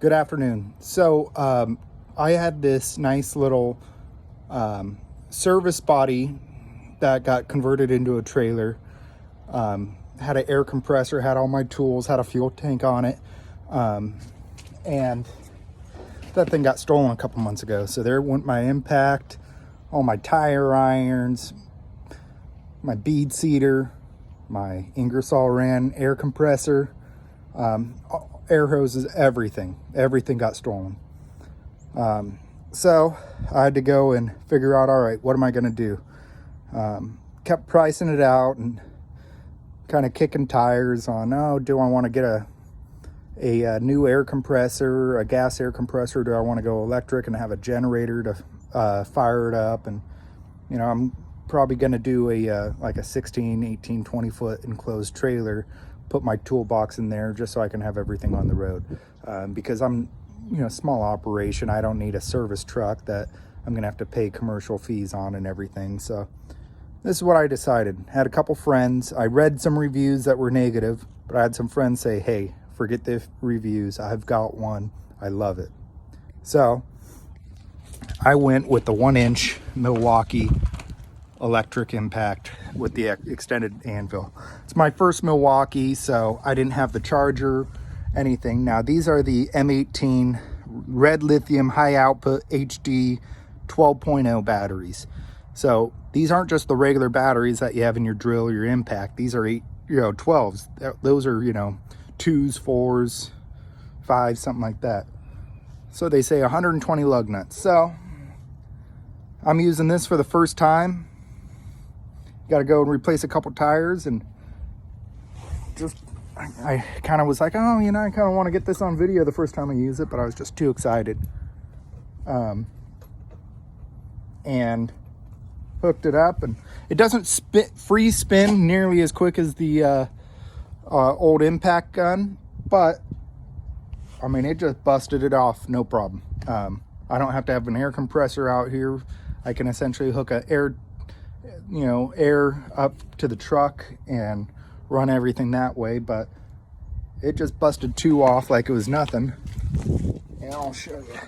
Good afternoon. So I had this nice little service body that got converted into a trailer. Had an air compressor, had all my tools, had a fuel tank on it. And that thing got stolen a couple months ago. So there went my impact, all my tire irons, my bead seater, my Ingersoll Rand air compressor, air hoses, everything got stolen. So I had to go and figure out, all right, what am I going to do? Kept pricing it out and kind of kicking tires on, oh, do I want to get a new air compressor, a gas air compressor? Do I want to go electric and have a generator to fire it up? And, you know, I'm probably going to do like a 16, 18, 20 foot enclosed trailer, put my toolbox in there just so I can have everything on the road. Because I'm, small operation. I don't need a service truck that I'm going to have to pay commercial fees on and everything. So this is what I decided. Had a couple friends. I read some reviews that were negative, but I had some friends say, hey, forget the reviews. I've got one. I love it. So I went with the 1-inch Milwaukee electric impact with the extended anvil. It's my first Milwaukee, so I didn't have the charger, anything. Now these are the M18 red lithium high output HD 12.0 batteries. So these aren't just the regular batteries that you have in your drill or your impact. These are 12s. Those are 2s, 4s, 5s, something like that. So they say 120 lug nuts. So I'm using this for the first time. Got to go and replace a couple tires, and just I kind of was like, oh, I kind of want to get this on video the first time I use it, but I was just too excited. And hooked it up, and it doesn't free spin nearly as quick as the old impact gun, but I mean, it just busted it off, no problem. I don't have to have an air compressor out here. I can essentially hook a air up to the truck and run everything that way, but it just busted 2 off like it was nothing. And I'll show you.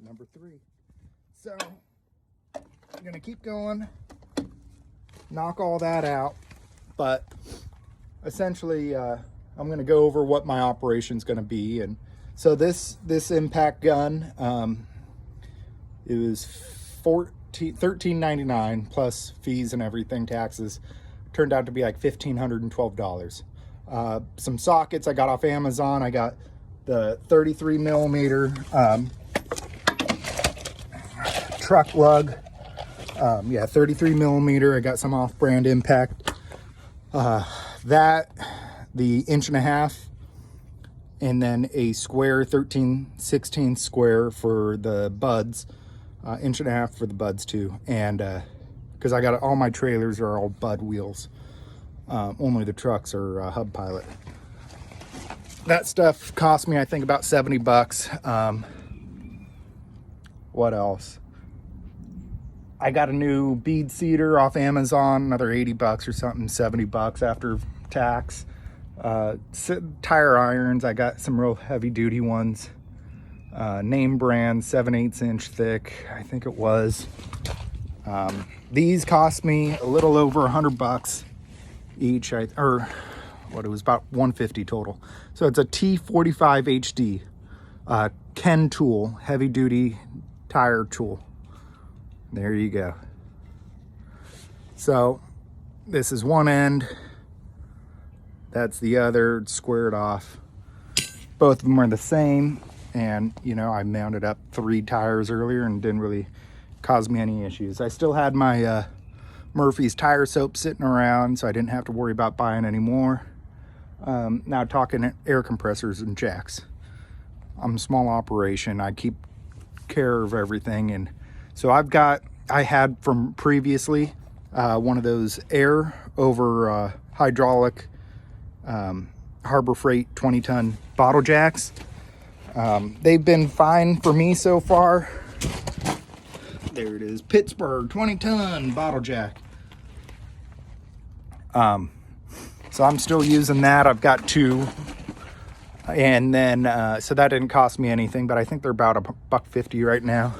Number 3. So I'm gonna keep going, knock all that out, but essentially I'm gonna go over what my operation's gonna be. And so this impact gun, it was $13.99 plus fees and everything, taxes. Turned out to be like $1,512. Some sockets I got off Amazon. I got the 33 millimeter truck lug. 33 millimeter. I got some off-brand impact. The 1.5 inch, and then a square 13/16 square for the buds, 1.5 inch for the buds too. And because I got all my trailers are all bud wheels, only the trucks are hub pilot. That stuff cost me, I think, about $70. What else? I got a new bead seater off Amazon, another $80 or something, $70 after tax. Tire irons, I got some real heavy duty ones, name brand, 7/8 inch thick, I think it was. These cost me a little over $100 each, it was about $150 total. So it's a T45 HD Ken tool, heavy duty tire tool. There you go. So this is one end, that's the other, squared off. Both of them are the same. And, I mounted up 3 tires earlier and didn't really cause me any issues. I still had my Murphy's tire soap sitting around, so I didn't have to worry about buying any more. Now talking air compressors and jacks. I'm a small operation. I keep care of everything. And so I had from previously one of those air over hydraulic Harbor Freight 20-ton bottle jacks. They've been fine for me so far. There it is, Pittsburgh 20-ton bottle jack. So I'm still using that. I've got 2. And then, so that didn't cost me anything, but I think they're about $1.50 right now.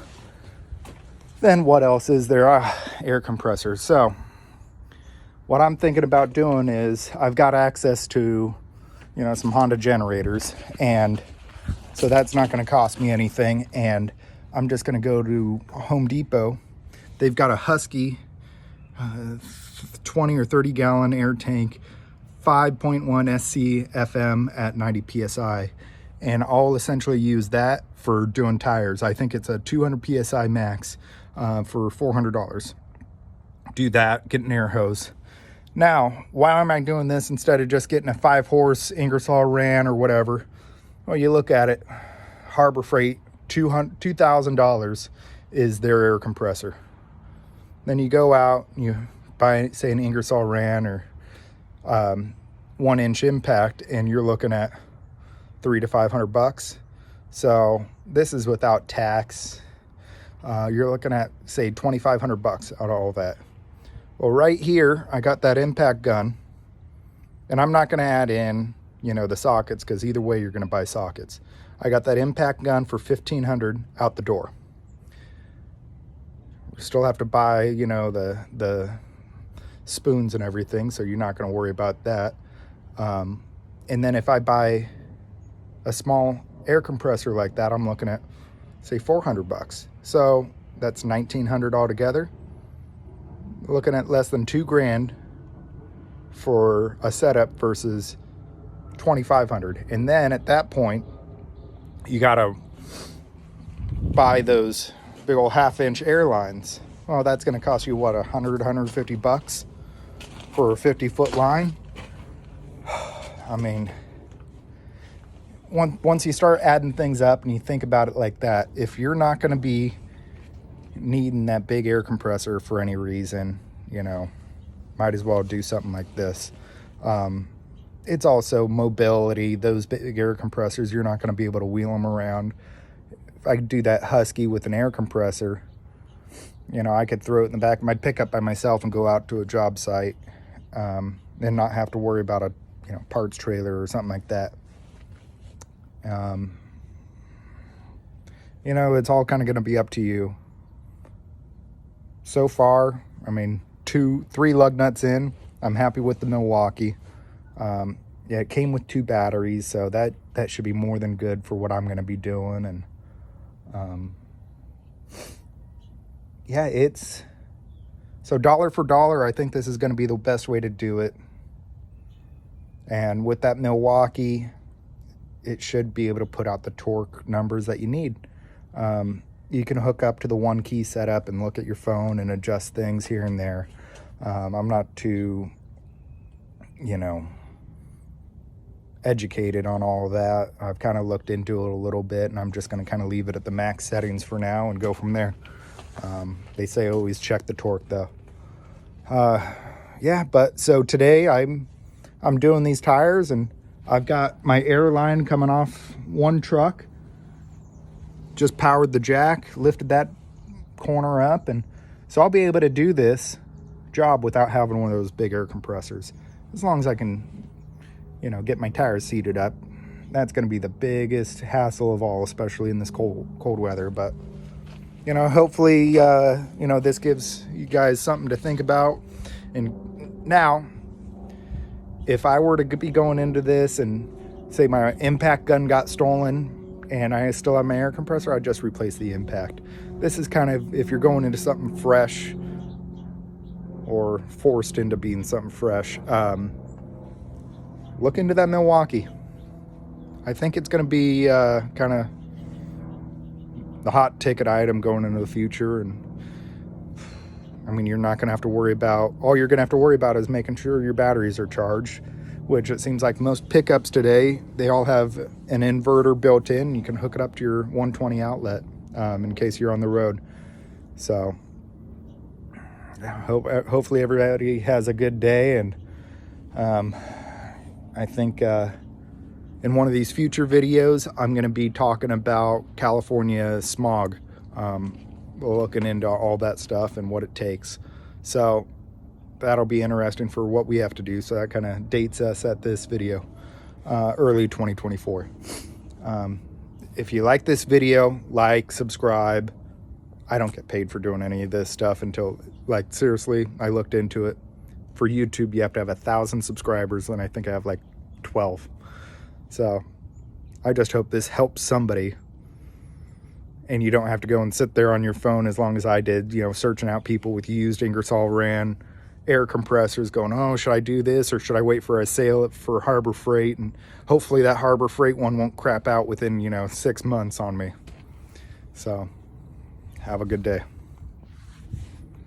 Then what else is there? Air compressors. So what I'm thinking about doing is I've got access to, some Honda generators, and so that's not going to cost me anything. And I'm just going to go to Home Depot. They've got a Husky 20 or 30 gallon air tank, 5.1 SC FM at 90 PSI. And I'll essentially use that for doing tires. I think it's a 200 PSI max for $400. Do that, get an air hose. Now, why am I doing this instead of just getting a 5-horse Ingersoll Rand or whatever? Well, you look at it, Harbor Freight, $2,000 is their air compressor. Then you go out, you buy, say, an Ingersoll Rand or 1-inch impact, and you're looking at $300 to $500. So this is without tax. You're looking at, say, $2,500 out of all that. Well, right here, I got that impact gun, and I'm not going to add in, the sockets, because either way, you're going to buy sockets. I got that impact gun for $1,500 out the door. We still have to buy, the spoons and everything, so you're not going to worry about that. And then if I buy a small air compressor like that, I'm looking at, say, $400. So that's $1,900 altogether. Looking at less than $2,000 for a setup versus $2,500. And then at that point, you gotta buy those big old 1/2-inch airlines. Well, that's gonna cost you what, $150 for a 50-foot line? I mean, once you start adding things up and you think about it like that, if you're not gonna be needing that big air compressor for any reason, might as well do something like this. It's also mobility. Those big air compressors, you're not going to be able to wheel them around. If I could do that Husky with an air compressor, I could throw it in the back of my pickup by myself and go out to a job site, and not have to worry about a parts trailer or something like that. It's all kind of going to be up to you. So far, 3 lug nuts in, I'm happy with the Milwaukee. It came with 2 batteries, so that should be more than good for what I'm going to be doing. And it's so dollar for dollar. I think this is going to be the best way to do it. And with that Milwaukee, it should be able to put out the torque numbers that you need. You can hook up to the 1-key setup and look at your phone and adjust things here and there. I'm not too, educated on all of that. I've kind of looked into it a little bit, and I'm just going to kind of leave it at the max settings for now and go from there. They say always check the torque though. But so today I'm doing these tires, and I've got my air line coming off one truck. Just powered the jack, lifted that corner up, and so I'll be able to do this job without having one of those big air compressors. As long as I can, get my tires seated up. That's going to be the biggest hassle of all, especially in this cold weather. But, hopefully, this gives you guys something to think about. And now, if I were to be going into this and say my impact gun got stolen and I still have my air compressor, I'd just replace the impact. This is kind of, if you're going into something fresh or forced into being something fresh, look into that Milwaukee. I think it's going to be kind of the hot ticket item going into the future. And you're not going to have to worry about, all you're going to have to worry about is making sure your batteries are charged, which it seems like most pickups today, they all have an inverter built in. You can hook it up to your 120 outlet in case you're on the road. So hopefully everybody has a good day. And I think in one of these future videos, I'm going to be talking about California smog, looking into all that stuff and what it takes. So that'll be interesting for what we have to do. So that kind of dates us at this video, early 2024. If you like this video, like, subscribe. I don't get paid for doing any of this stuff until, like, seriously, I looked into it. For YouTube, you have to have 1,000 subscribers, and I think I have like 12. So I just hope this helps somebody, and you don't have to go and sit there on your phone as long as I did, you know, searching out people with used Ingersoll Rand air compressors, going, oh, should I do this or should I wait for a sale for Harbor Freight? And hopefully that Harbor Freight one won't crap out within, you know, 6 months on me. So have a good day.